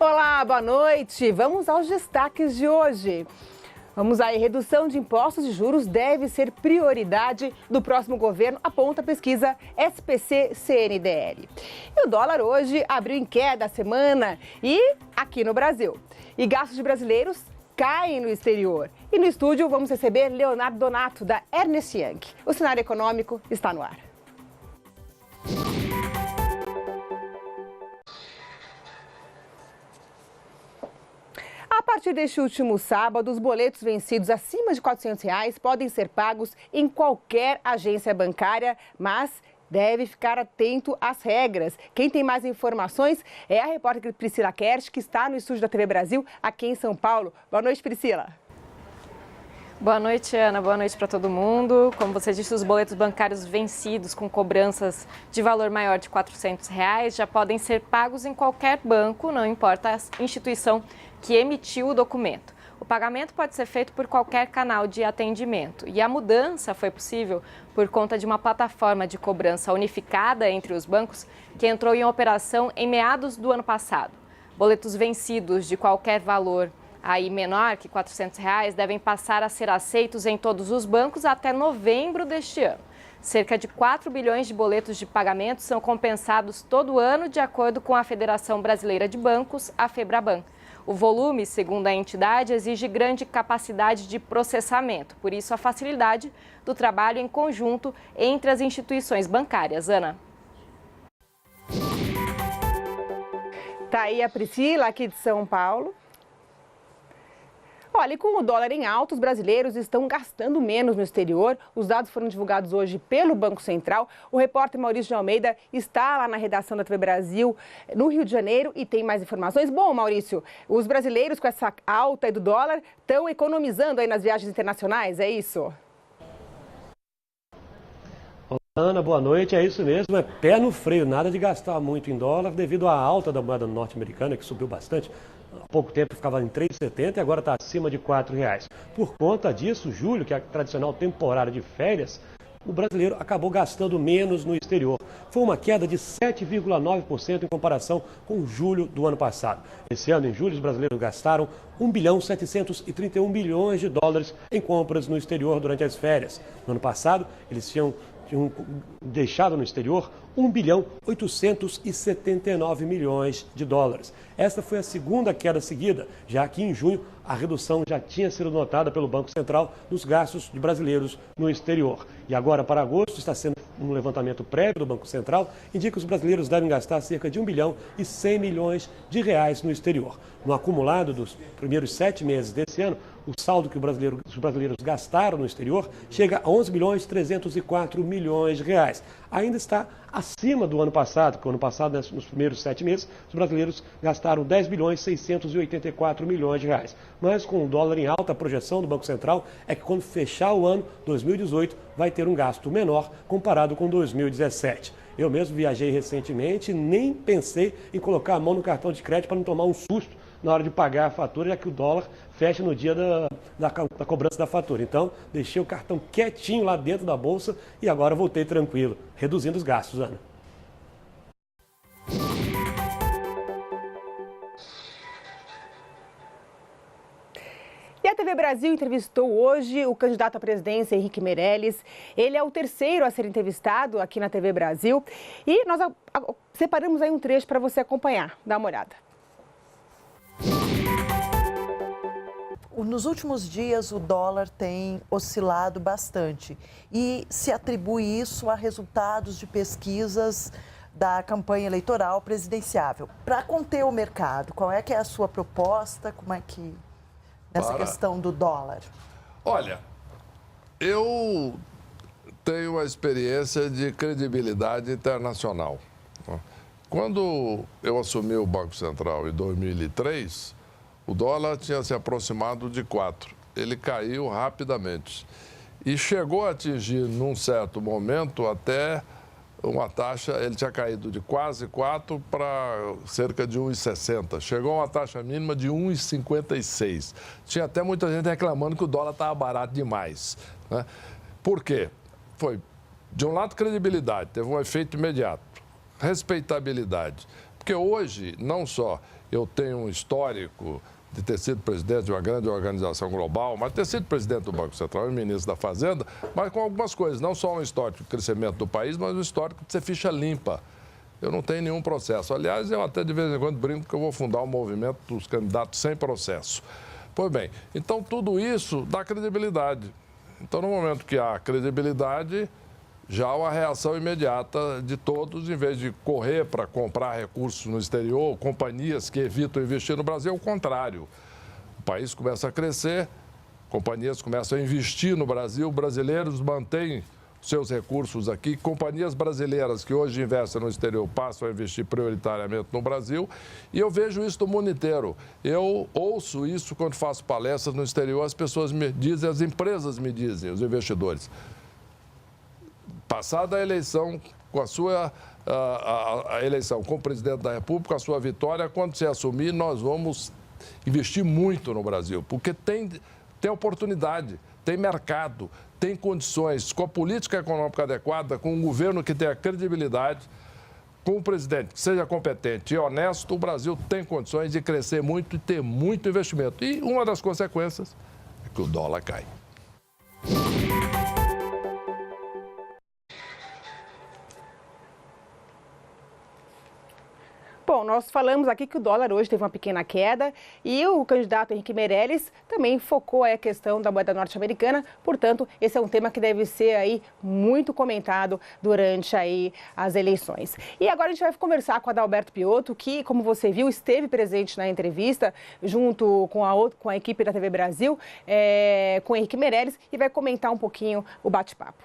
Olá, boa noite. Vamos aos destaques de hoje. Vamos aí, redução de impostos e juros deve ser prioridade do próximo governo, aponta a pesquisa SPC-CNDL. E o dólar hoje abriu em queda a semana e aqui no Brasil. E gastos de brasileiros caem no exterior. E no estúdio vamos receber Leonardo Donato, da Ernst Young. O cenário econômico está no ar. A partir deste último sábado, os boletos vencidos acima de R$ 400 podem ser pagos em qualquer agência bancária, mas deve ficar atento às regras. Quem tem mais informações é a repórter Priscila Kersh, que está no estúdio da TV Brasil, aqui em São Paulo. Boa noite, Priscila. Boa noite, Ana. Boa noite para todo mundo. Como você disse, os boletos bancários vencidos com cobranças de valor maior de R$ 400 já podem ser pagos em qualquer banco, não importa a instituição que emitiu o documento. O pagamento pode ser feito por qualquer canal de atendimento e a mudança foi possível por conta de uma plataforma de cobrança unificada entre os bancos que entrou em operação em meados do ano passado. Boletos vencidos de qualquer valor aí menor que R$ 400 devem passar a ser aceitos em todos os bancos até novembro deste ano. Cerca de 4 bilhões de boletos de pagamento são compensados todo ano, de acordo com a Federação Brasileira de Bancos, a Febraban. O volume, segundo a entidade, exige grande capacidade de processamento, por isso a facilidade do trabalho em conjunto entre as instituições bancárias. Ana. Tá aí a Priscila, aqui de São Paulo. Olha, e com o dólar em alta, os brasileiros estão gastando menos no exterior. Os dados foram divulgados hoje pelo Banco Central. O repórter Maurício de Almeida está lá na redação da TV Brasil, no Rio de Janeiro, e tem mais informações. Bom, Maurício, os brasileiros com essa alta do dólar estão economizando aí nas viagens internacionais, é isso? Olá, Ana, boa noite. É isso mesmo, é pé no freio, nada de gastar muito em dólar devido à alta da moeda norte-americana, que subiu bastante. Há pouco tempo ficava em 3,70 e agora está acima de R$ 4,00. Por conta disso, julho, que é a tradicional temporada de férias, o brasileiro acabou gastando menos no exterior. Foi uma queda de 7,9% em comparação com julho do ano passado. Esse ano, em julho, os brasileiros gastaram 1,731 bilhões de dólares em compras no exterior durante as férias. No ano passado, eles tinham deixado no exterior 1,879 bilhões de dólares. Esta foi a segunda queda seguida, já que em junho a redução já tinha sido notada pelo Banco Central nos gastos de brasileiros no exterior. E agora, para agosto, está sendo um levantamento prévio do Banco Central, indica que os brasileiros devem gastar cerca de 1 bilhão e 100 milhões de reais no exterior. No acumulado dos primeiros 7 meses desse ano, o saldo que os brasileiros gastaram no exterior chega a 11 bilhões e 304 milhões de reais. Ainda está acima do ano passado, porque o ano passado, nos primeiros 7 meses, os brasileiros gastaram 10 bilhões e 684 milhões de reais. Mas com o dólar em alta, a projeção do Banco Central é que quando fechar o ano 2018, vai ter um gasto menor comparado com 2017. Eu mesmo viajei recentemente e nem pensei em colocar a mão no cartão de crédito para não tomar um susto na hora de pagar a fatura, já que o dólar fecha no dia da cobrança da fatura. Então, deixei o cartão quietinho lá dentro da bolsa e agora voltei tranquilo, reduzindo os gastos, Ana. E a TV Brasil entrevistou hoje o candidato à presidência, Henrique Meirelles. Ele é o terceiro a ser entrevistado aqui na TV Brasil. E nós separamos aí um trecho para você acompanhar. Dá uma olhada. Nos últimos dias, o dólar tem oscilado bastante e se atribui isso a resultados de pesquisas da campanha eleitoral presidenciável. Para conter o mercado, qual é que é a sua proposta? Como é que nessa questão do dólar? Olha, eu tenho uma experiência de credibilidade internacional. Quando eu assumi o Banco Central em 2003, o dólar tinha se aproximado de 4. Ele caiu rapidamente e chegou a atingir, num certo momento, até uma taxa, ele tinha caído de quase 4 para cerca de 1,60. Chegou a uma taxa mínima de 1,56. Tinha até muita gente reclamando que o dólar estava barato demais, né? Por quê? Foi, de um lado, credibilidade, teve um efeito imediato. Respeitabilidade. Porque hoje, não só eu tenho um histórico de ter sido presidente de uma grande organização global, mas ter sido presidente do Banco Central e ministro da Fazenda, mas com algumas coisas, não só um histórico de crescimento do país, mas um histórico de ser ficha limpa. Eu não tenho nenhum processo. Aliás, eu até de vez em quando brinco que eu vou fundar um movimento dos candidatos sem processo. Pois bem, então tudo isso dá credibilidade. Então, no momento que há credibilidade, já há uma reação imediata de todos, em vez de correr para comprar recursos no exterior, companhias que evitam investir no Brasil, é o contrário. O país começa a crescer, companhias começam a investir no Brasil, brasileiros mantêm seus recursos aqui, companhias brasileiras que hoje investem no exterior passam a investir prioritariamente no Brasil, e eu vejo isso no mundo inteiro. Eu ouço isso quando faço palestras no exterior, as pessoas me dizem, as empresas me dizem, os investidores. Passada a eleição, com a sua a eleição como presidente da República, a sua vitória, quando se assumir, nós vamos investir muito no Brasil, porque tem oportunidade, tem mercado, tem condições, com a política econômica adequada, com um governo que tenha credibilidade, com um presidente que seja competente e honesto, o Brasil tem condições de crescer muito e ter muito investimento. E uma das consequências é que o dólar cai. Bom, nós falamos aqui que o dólar hoje teve uma pequena queda e o candidato Henrique Meirelles também focou a questão da moeda norte-americana. Portanto, esse é um tema que deve ser aí muito comentado durante aí as eleições. E agora a gente vai conversar com o Adalberto Piotto, que, como você viu, esteve presente na entrevista junto com a equipe da TV Brasil, com o Henrique Meirelles, e vai comentar um pouquinho o bate-papo.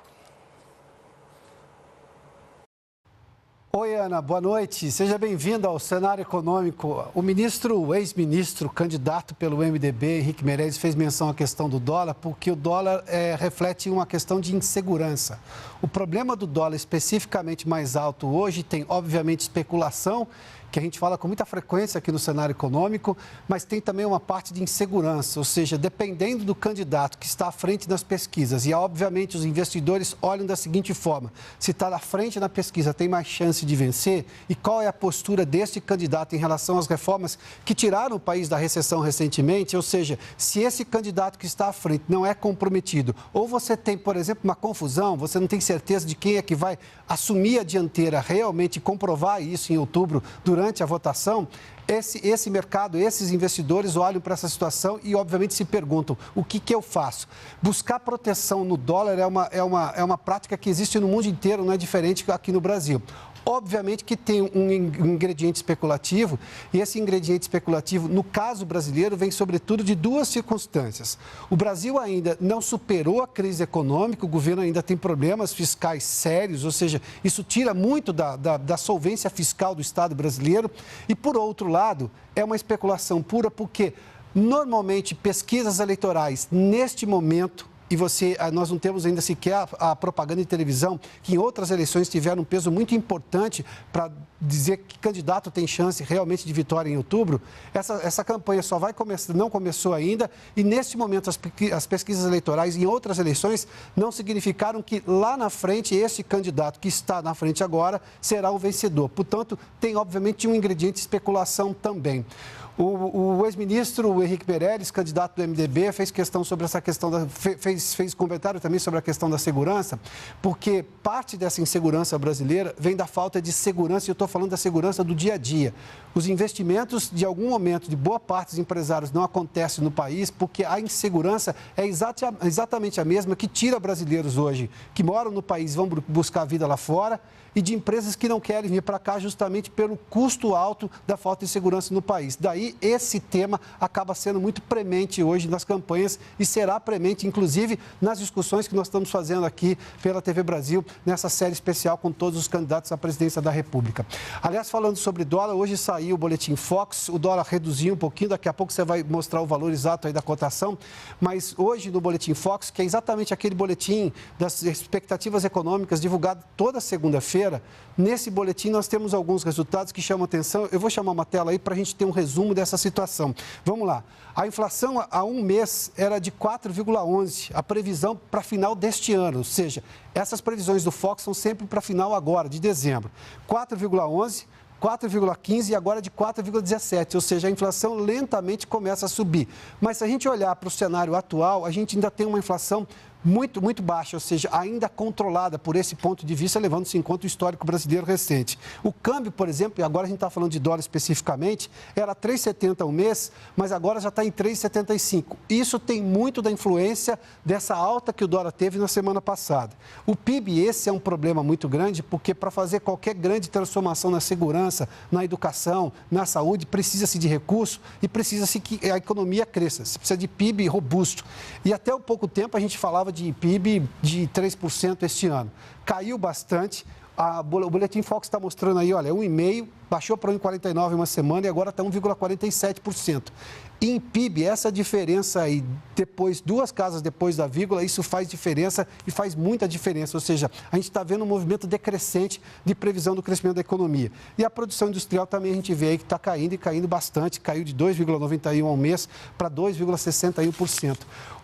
Oi, Ana, boa noite. Seja bem-vinda ao cenário econômico. O ex-ministro, candidato pelo MDB, Henrique Meirelles, fez menção à questão do dólar, porque o dólar reflete uma questão de insegurança. O problema do dólar especificamente mais alto hoje tem, obviamente, especulação, que a gente fala com muita frequência aqui no cenário econômico, mas tem também uma parte de insegurança, ou seja, dependendo do candidato que está à frente nas pesquisas, e obviamente os investidores olham da seguinte forma: se está à frente na pesquisa, tem mais chance de vencer? E qual é a postura deste candidato em relação às reformas que tiraram o país da recessão recentemente? Ou seja, se esse candidato que está à frente não é comprometido, ou você tem, por exemplo, uma confusão, você não tem certeza de quem é que vai assumir a dianteira realmente, comprovar isso em outubro, durante a votação, esse mercado, esses investidores olham para essa situação e, obviamente, se perguntam: o que eu faço? Buscar proteção no dólar é uma prática que existe no mundo inteiro, não é diferente aqui no Brasil. Obviamente que tem um ingrediente especulativo, e esse ingrediente especulativo, no caso brasileiro, vem sobretudo de duas circunstâncias. O Brasil ainda não superou a crise econômica, o governo ainda tem problemas fiscais sérios, ou seja, isso tira muito da solvência fiscal do Estado brasileiro. E, por outro lado, é uma especulação pura, porque normalmente pesquisas eleitorais, neste momento, nós não temos ainda sequer a propaganda de televisão, que em outras eleições tiveram um peso muito importante para dizer que candidato tem chance realmente de vitória em outubro. Essa campanha só vai começar, não começou ainda, e neste momento as pesquisas eleitorais em outras eleições não significaram que lá na frente esse candidato que está na frente agora será o vencedor. Portanto, tem obviamente um ingrediente de especulação também. O ex-ministro Henrique Meirelles, candidato do MDB, fez questão sobre essa questão, fez comentário também sobre a questão da segurança, porque parte dessa insegurança brasileira vem da falta de segurança, e eu estou falando da segurança do dia a dia. Os investimentos, de algum momento, de boa parte dos empresários não acontecem no país porque a insegurança é exatamente a mesma que tira brasileiros hoje, que moram no país, vão buscar a vida lá fora, e de empresas que não querem vir para cá justamente pelo custo alto da falta de segurança no país. Daí, esse tema acaba sendo muito premente hoje nas campanhas e será premente, inclusive, nas discussões que nós estamos fazendo aqui pela TV Brasil, nessa série especial com todos os candidatos à presidência da República. Aliás, falando sobre dólar, hoje saiu o boletim Fox, o dólar reduziu um pouquinho, daqui a pouco você vai mostrar o valor exato aí da cotação, mas hoje no boletim Fox, que é exatamente aquele boletim das expectativas econômicas divulgado toda segunda-feira, segunda-feira, nesse boletim nós temos alguns resultados que chamam atenção. Eu vou chamar uma tela aí para a gente ter um resumo dessa situação. Vamos lá. A inflação há um mês era de 4,11, a previsão para final deste ano, ou seja, essas previsões do Fox são sempre para final agora, de dezembro. 4,11, 4,15 e agora de 4,17, ou seja, a inflação lentamente começa a subir. Mas se a gente olhar para o cenário atual, a gente ainda tem uma inflação muito baixa, ou seja, ainda controlada por esse ponto de vista, levando-se em conta o histórico brasileiro recente. O câmbio, por exemplo, e agora a gente está falando de dólar especificamente, era 3,70 ao mês, mas agora já está em 3,75. Isso tem muito da influência dessa alta que o dólar teve na semana passada. O PIB, esse é um problema muito grande, porque para fazer qualquer grande transformação na segurança, na educação, na saúde, precisa-se de recurso e precisa-se que a economia cresça. Se precisa de PIB robusto. E até há pouco tempo a gente falava de PIB de 3% este ano. Caiu bastante. O Boletim Fox está mostrando aí, olha, 1,5%, baixou para 1,49% uma semana e agora está 1,47%. Em PIB, essa diferença aí, duas casas depois da vírgula, isso faz diferença e faz muita diferença. Ou seja, a gente está vendo um movimento decrescente de previsão do crescimento da economia. E a produção industrial também a gente vê aí que está caindo e caindo bastante, caiu de 2,91% ao mês para 2,61%.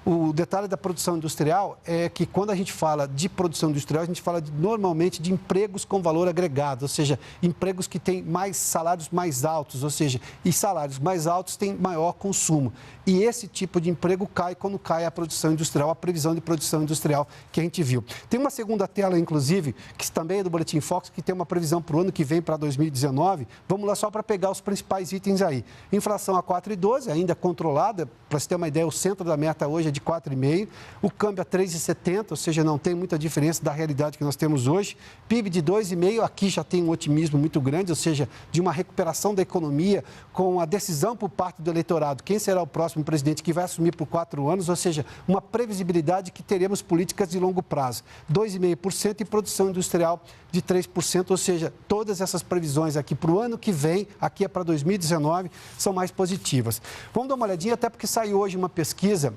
O detalhe da produção industrial é que quando a gente fala de produção industrial, a gente fala normalmente de empregos com valor agregado, ou seja, empregos que têm salários mais altos, ou seja, e salários mais altos têm maior consumo. E esse tipo de emprego cai quando cai a produção industrial, a previsão de produção industrial que a gente viu. Tem uma segunda tela, inclusive, que também é do Boletim Fox, que tem uma previsão para o ano que vem, para 2019. Vamos lá só para pegar os principais itens aí. Inflação a 4,12, ainda controlada, para você ter uma ideia, o centro da meta hoje é de 4,5%, o câmbio a 3,70, ou seja, não tem muita diferença da realidade que nós temos hoje. PIB de 2,5%, aqui já tem um otimismo muito grande, ou seja, de uma recuperação da economia com a decisão por parte do eleitorado, quem será o próximo presidente que vai assumir por 4 anos, ou seja, uma previsibilidade que teremos políticas de longo prazo. 2,5% e produção industrial de 3%, ou seja, todas essas previsões aqui para o ano que vem, aqui é para 2019, são mais positivas. Vamos dar uma olhadinha, até porque saiu hoje uma pesquisa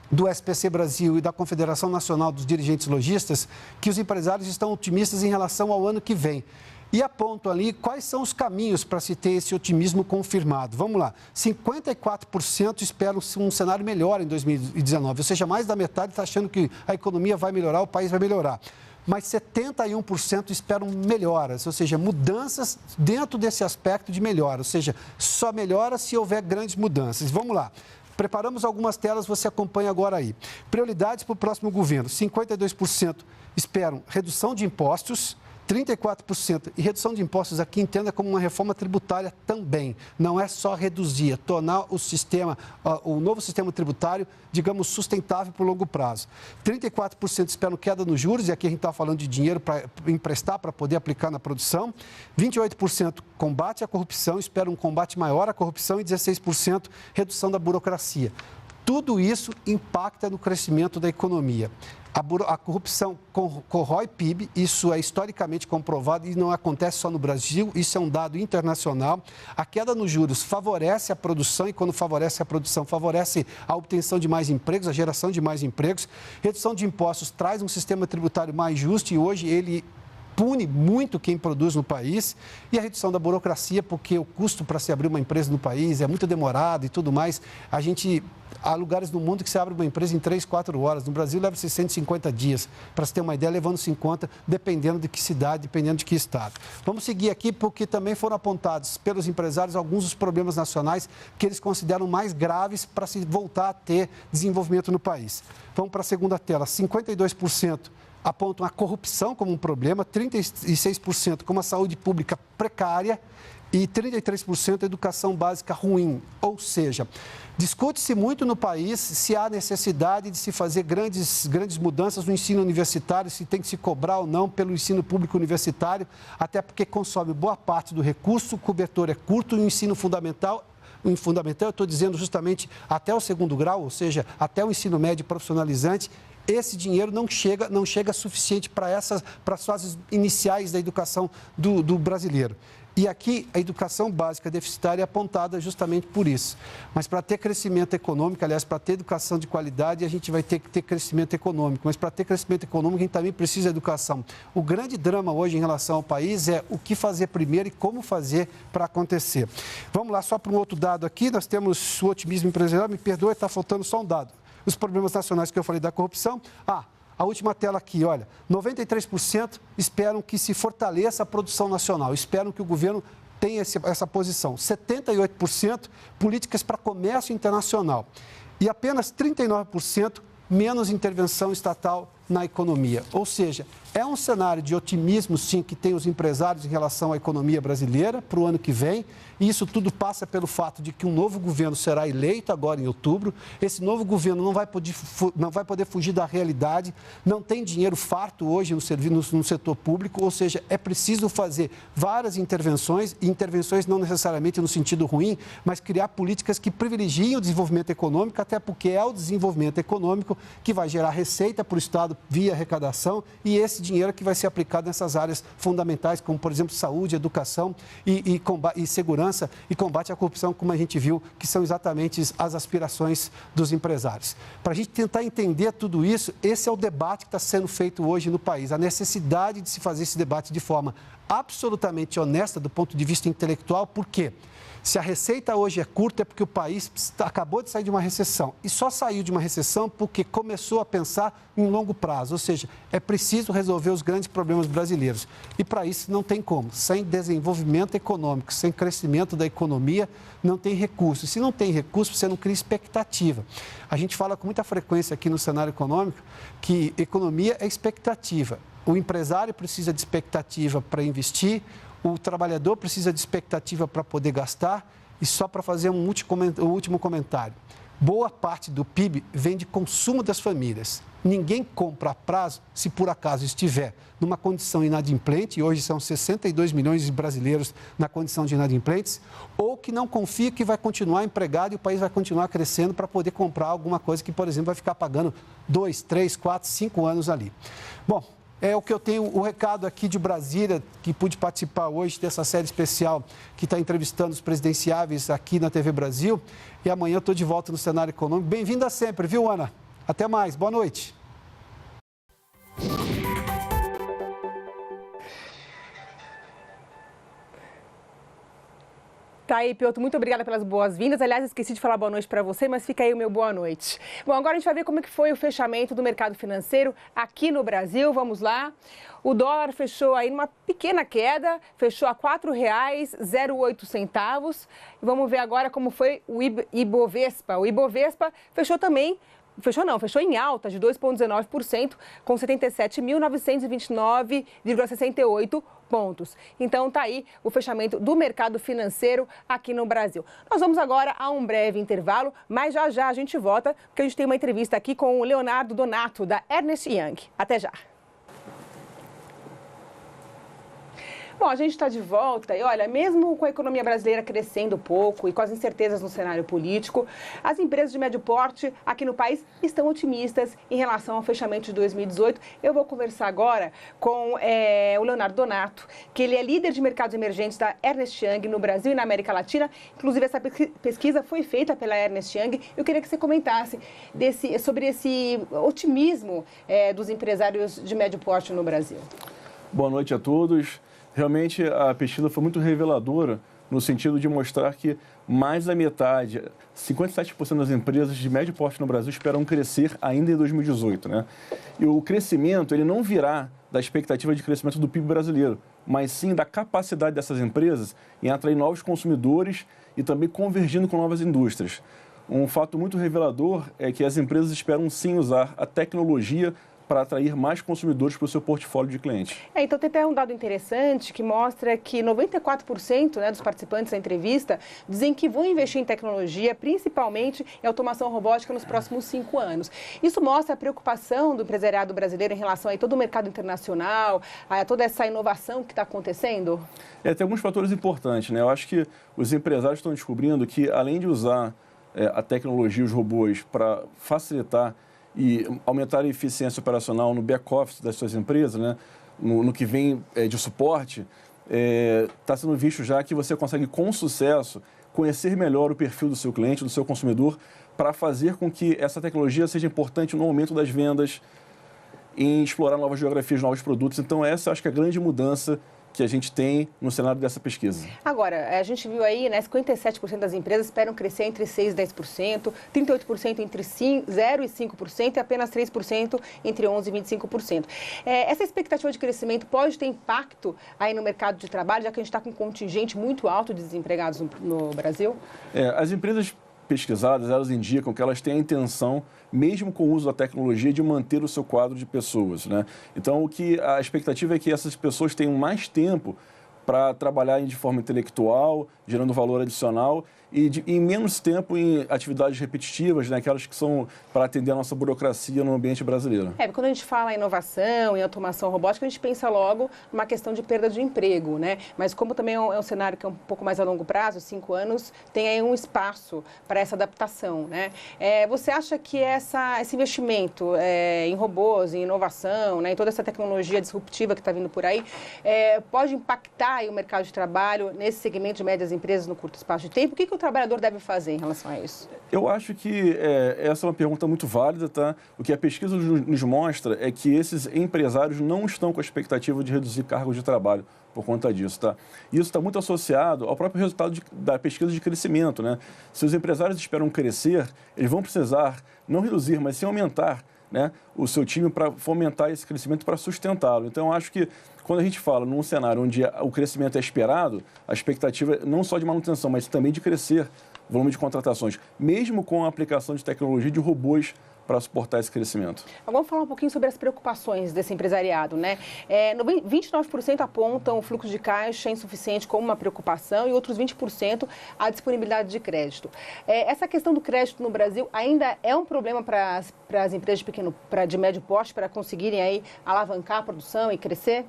do SPC Brasil e da Confederação Nacional dos Dirigentes Lojistas, que os empresários estão otimistas em relação ao ano que vem. E apontam ali quais são os caminhos para se ter esse otimismo confirmado. Vamos lá, 54% esperam um cenário melhor em 2019, ou seja, mais da metade está achando que a economia vai melhorar, o país vai melhorar. Mas 71% esperam melhoras, ou seja, mudanças dentro desse aspecto de melhora, ou seja, só melhora se houver grandes mudanças. Vamos lá. Preparamos algumas telas, você acompanha agora aí. Prioridades para o próximo governo. 52% esperam redução de impostos, 34%. E redução de impostos aqui entenda como uma reforma tributária também. Não é só reduzir, é tornar o novo sistema tributário, digamos, sustentável por longo prazo. 34% esperam queda nos juros, e aqui a gente está falando de dinheiro para emprestar, para poder aplicar na produção. 28% combate à corrupção, esperam um combate maior à corrupção, e 16% redução da burocracia. Tudo isso impacta no crescimento da economia. A corrupção corrói PIB, isso é historicamente comprovado e não acontece só no Brasil, isso é um dado internacional. A queda nos juros favorece a produção e, quando favorece a produção, favorece a obtenção de mais empregos, a geração de mais empregos. Redução de impostos traz um sistema tributário mais justo e hoje ele pune muito quem produz no país, e a redução da burocracia, porque o custo para se abrir uma empresa no país é muito demorado e tudo mais. Há lugares no mundo que se abre uma empresa em 3, 4 horas. No Brasil leva-se 150 dias, para se ter uma ideia, levando-se em conta, dependendo de que cidade, dependendo de que estado. Vamos seguir aqui, porque também foram apontados pelos empresários alguns dos problemas nacionais que eles consideram mais graves para se voltar a ter desenvolvimento no país. Vamos para a segunda tela. 52% apontam a corrupção como um problema, 36% como a saúde pública precária e 33% a educação básica ruim. Ou seja, discute-se muito no país se há necessidade de se fazer grandes mudanças no ensino universitário, se tem que se cobrar ou não pelo ensino público universitário, até porque consome boa parte do recurso, o cobertor é curto e o ensino fundamental, eu estou dizendo justamente até o 2º grau, ou seja, até o ensino médio profissionalizante, esse dinheiro não chega suficiente para as fases iniciais da educação do brasileiro. E aqui a educação básica deficitária é apontada justamente por isso. Mas para ter crescimento econômico, aliás, para ter educação de qualidade, a gente vai ter que ter crescimento econômico. Mas para ter crescimento econômico, a gente também precisa de educação. O grande drama hoje em relação ao país é o que fazer primeiro e como fazer para acontecer. Vamos lá, só para um outro dado aqui, nós temos o otimismo empresarial. Me perdoe, está faltando só um dado. Os problemas nacionais que eu falei da corrupção. A última tela aqui, olha, 93% esperam que se fortaleça a produção nacional, esperam que o governo tenha essa posição. 78% políticas para comércio internacional e apenas 39% menos intervenção estatal na economia. Ou seja, é um cenário de otimismo, sim, que tem os empresários em relação à economia brasileira para o ano que vem. E isso tudo passa pelo fato de que um novo governo será eleito agora em outubro. Esse novo governo não vai poder fugir da realidade, não tem dinheiro farto hoje no setor público, ou seja, é preciso fazer várias intervenções, e intervenções não necessariamente no sentido ruim, mas criar políticas que privilegiem o desenvolvimento econômico, até porque é o desenvolvimento econômico que vai gerar receita para o Estado via arrecadação e esse dinheiro que vai ser aplicado nessas áreas fundamentais, como, por exemplo, saúde, educação e segurança e combate à corrupção, como a gente viu, que são exatamente as aspirações dos empresários. Para a gente tentar entender tudo isso, esse é o debate que está sendo feito hoje no país, a necessidade de se fazer esse debate de forma absolutamente honesta do ponto de vista intelectual, por quê? Se a receita hoje é curta, é porque o país acabou de sair de uma recessão. E só saiu de uma recessão porque começou a pensar em longo prazo. Ou seja, é preciso resolver os grandes problemas brasileiros. E para isso não tem como. Sem desenvolvimento econômico, sem crescimento da economia, não tem recurso. E se não tem recurso, você não cria expectativa. A gente fala com muita frequência aqui no cenário econômico que economia é expectativa. O empresário precisa de expectativa para investir, o trabalhador precisa de expectativa para poder gastar. E só para fazer um último comentário. Boa parte do PIB vem de consumo das famílias. Ninguém compra a prazo se por acaso estiver numa condição inadimplente, e hoje são 62 milhões de brasileiros na condição de inadimplentes, ou que não confia que vai continuar empregado e o país vai continuar crescendo para poder comprar alguma coisa que, por exemplo, vai ficar pagando 2, 3, 4, 5 anos ali. Bom, é o que eu tenho, o recado aqui de Brasília, que pude participar hoje dessa série especial que está entrevistando os presidenciáveis aqui na TV Brasil. E amanhã eu estou de volta no cenário econômico. Bem-vinda sempre, viu, Ana? Até mais, boa noite. Tá aí, Piotr, muito obrigada pelas boas-vindas. Aliás, esqueci de falar boa noite para você, mas fica aí o meu boa noite. Bom, agora a gente vai ver como é que foi o fechamento do mercado financeiro aqui no Brasil. Vamos lá. O dólar fechou aí numa pequena queda, fechou a R$ 4,08. Vamos ver agora como foi o Ibovespa. O Ibovespa fechou em alta de 2,19%, com 77.929,68 pontos. Então, tá aí o fechamento do mercado financeiro aqui no Brasil. Nós vamos agora a um breve intervalo, mas já a gente volta, porque a gente tem uma entrevista aqui com o Leonardo Donato, da Ernst Young. Até já. Bom, a gente está de volta e olha, mesmo com a economia brasileira crescendo pouco e com as incertezas no cenário político, as empresas de médio porte aqui no país estão otimistas em relação ao fechamento de 2018. Eu vou conversar agora com o Leonardo Donato, que ele é líder de mercados emergentes da Ernst Young no Brasil e na América Latina. Inclusive, essa pesquisa foi feita pela Ernst Young. Eu queria que você comentasse sobre esse otimismo dos empresários de médio porte no Brasil. Boa noite a todos. Realmente, a pesquisa foi muito reveladora no sentido de mostrar que mais da metade, 57% das empresas de médio porte no Brasil esperam crescer ainda em 2018, né? E o crescimento, ele não virá da expectativa de crescimento do PIB brasileiro, mas sim da capacidade dessas empresas em atrair novos consumidores e também convergindo com novas indústrias. Um fato muito revelador é que as empresas esperam sim usar a tecnologia para atrair mais consumidores para o seu portfólio de clientes. Então, tem até um dado interessante que mostra que 94% dos participantes da entrevista dizem que vão investir em tecnologia, principalmente em automação robótica nos próximos 5 anos. Isso mostra a preocupação do empresariado brasileiro em relação a todo o mercado internacional, a toda essa inovação que está acontecendo? Tem alguns fatores importantes, né? Eu acho que os empresários estão descobrindo que, além de usar a tecnologia, os robôs, para facilitar e aumentar a eficiência operacional no back-office das suas empresas, né? no que vem de suporte, está sendo visto já que você consegue, com sucesso, conhecer melhor o perfil do seu cliente, do seu consumidor, para fazer com que essa tecnologia seja importante no aumento das vendas, em explorar novas geografias, novos produtos. Então, essa acho que é a grande mudança que a gente tem no cenário dessa pesquisa. Agora, a gente viu aí, né, 57% das empresas esperam crescer entre 6% e 10%, 38% entre 0% e 5% e apenas 3% entre 11% e 25%. Essa expectativa de crescimento pode ter impacto aí no mercado de trabalho, já que a gente está com um contingente muito alto de desempregados no Brasil? As empresas pesquisadas, elas indicam que elas têm a intenção, mesmo com o uso da tecnologia, de manter o seu quadro de pessoas, né? Então, a expectativa é que essas pessoas tenham mais tempo para trabalhar de forma intelectual, gerando valor adicional e em menos tempo em atividades repetitivas, né, aquelas que são para atender a nossa burocracia no ambiente brasileiro. Quando a gente fala em inovação, em automação robótica, a gente pensa logo numa questão de perda de emprego, né? Mas como também é um cenário que é um pouco mais a longo prazo, 5 anos, tem aí um espaço para essa adaptação, né? Você acha que esse investimento em robôs, em inovação, né, em toda essa tecnologia disruptiva que está vindo por aí, pode impactar aí o mercado de trabalho nesse segmento de médias empresas no curto espaço de tempo? O que o trabalhador deve fazer em relação a isso? Eu acho que essa é uma pergunta muito válida, tá? O que a pesquisa nos mostra é que esses empresários não estão com a expectativa de reduzir cargos de trabalho por conta disso, tá? Isso está muito associado ao próprio resultado da pesquisa de crescimento, né? Se os empresários esperam crescer, eles vão precisar não reduzir, mas sim aumentar, né, o seu time para fomentar esse crescimento, para sustentá-lo. Então, eu acho que quando a gente fala num cenário onde o crescimento é esperado, a expectativa é não só de manutenção, mas também de crescer o volume de contratações, mesmo com a aplicação de tecnologia de robôs para suportar esse crescimento. Vamos falar um pouquinho sobre as preocupações desse empresariado, né? 29% apontam o fluxo de caixa insuficiente como uma preocupação e outros 20% a disponibilidade de crédito. Essa questão do crédito no Brasil ainda é um problema para as empresas de médio porte para conseguirem aí alavancar a produção e crescer?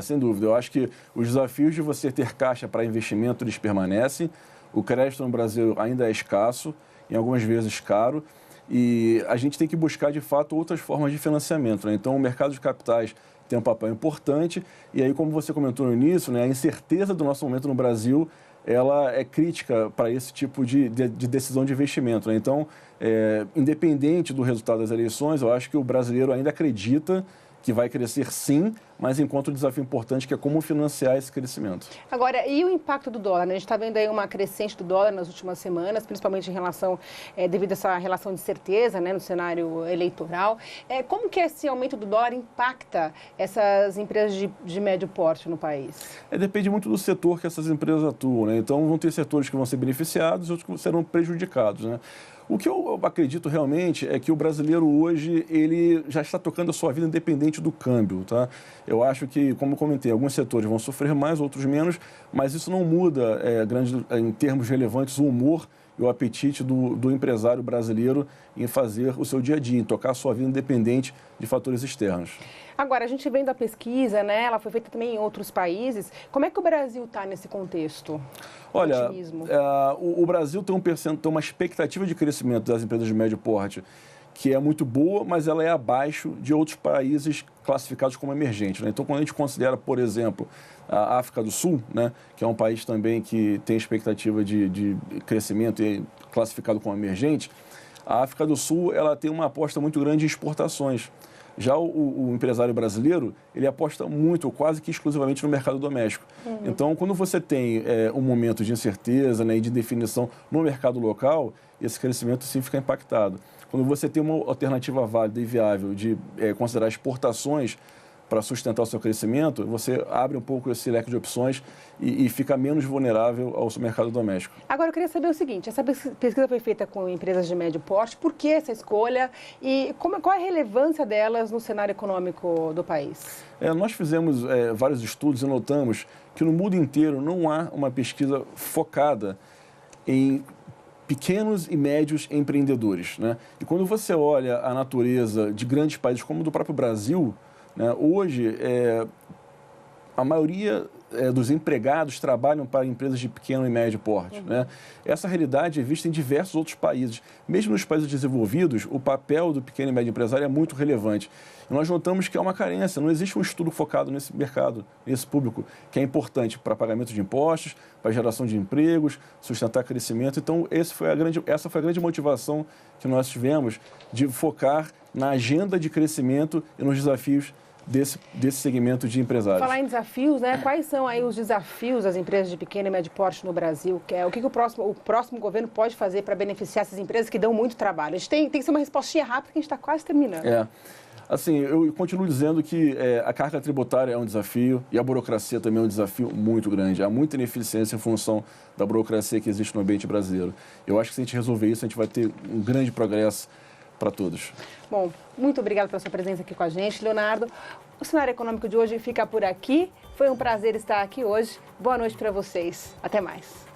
Sem dúvida. Eu acho que os desafios de você ter caixa para investimento, eles permanecem. O crédito no Brasil ainda é escasso, em algumas vezes caro. E a gente tem que buscar, de fato, outras formas de financiamento, né? Então, o mercado de capitais tem um papel importante. E aí, como você comentou no início, né, a incerteza do nosso momento no Brasil, ela é crítica para esse tipo de decisão de investimento, né? Então, independente do resultado das eleições, eu acho que o brasileiro ainda acredita que vai crescer sim, mas encontra um desafio importante que é como financiar esse crescimento. Agora, e o impacto do dólar, né? A gente está vendo aí uma crescente do dólar nas últimas semanas, principalmente em relação, devido a essa relação de certeza, né, no cenário eleitoral. Como que esse aumento do dólar impacta essas empresas de médio porte no país? Depende muito do setor que essas empresas atuam, né? Então, vão ter setores que vão ser beneficiados e outros que serão prejudicados, né? O que eu acredito realmente é que o brasileiro hoje, ele já está tocando a sua vida independente do câmbio, tá? Eu acho que, como eu comentei, alguns setores vão sofrer mais, outros menos, mas isso não muda, em termos relevantes, o humor e o apetite do empresário brasileiro em fazer o seu dia a dia, em tocar a sua vida independente de fatores externos. Agora, a gente vendo a pesquisa, né, ela foi feita também em outros países. Como é que o Brasil está nesse contexto? Olha, o Brasil tem uma expectativa de crescimento das empresas de médio porte que é muito boa, mas ela é abaixo de outros países classificados como emergentes, né? Então, quando a gente considera, por exemplo, a África do Sul, né, que é um país também que tem expectativa de crescimento e é classificado como emergente, a África do Sul ela tem uma aposta muito grande em exportações. Já o empresário brasileiro, ele aposta muito, quase que exclusivamente no mercado doméstico. Então, quando você tem um momento de incerteza, né, e de definição no mercado local, esse crescimento sim fica impactado. Quando você tem uma alternativa válida e viável de considerar exportações para sustentar o seu crescimento, você abre um pouco esse leque de opções e fica menos vulnerável ao seu mercado doméstico. Agora, eu queria saber o seguinte, essa pesquisa foi feita com empresas de médio porte, por que essa escolha e qual é a relevância delas no cenário econômico do país? Nós fizemos vários estudos e notamos que no mundo inteiro não há uma pesquisa focada em pequenos e médios empreendedores, né? E quando você olha a natureza de grandes países como o do próprio Brasil, né, hoje, a maioria dos empregados trabalham para empresas de pequeno e médio porte. Né? Essa realidade é vista em diversos outros países. Mesmo nos países desenvolvidos, o papel do pequeno e médio empresário é muito relevante. E nós notamos que há uma carência, não existe um estudo focado nesse mercado, nesse público, que é importante para pagamento de impostos, para geração de empregos, sustentar crescimento. Então, essa foi a grande motivação que nós tivemos de focar na agenda de crescimento e nos desafios desse segmento de empresários. Falar em desafios, né? Quais são aí os desafios das empresas de pequeno e médio porte no Brasil? O que o próximo governo pode fazer para beneficiar essas empresas que dão muito trabalho? A gente tem que ser uma respostinha rápida, que a gente está quase terminando. Assim, eu continuo dizendo que a carga tributária é um desafio e a burocracia também é um desafio muito grande. Há muita ineficiência em função da burocracia que existe no ambiente brasileiro. Eu acho que se a gente resolver isso, a gente vai ter um grande progresso para todos. Bom, muito obrigada pela sua presença aqui com a gente, Leonardo. O cenário econômico de hoje fica por aqui. Foi um prazer estar aqui hoje. Boa noite para vocês. Até mais.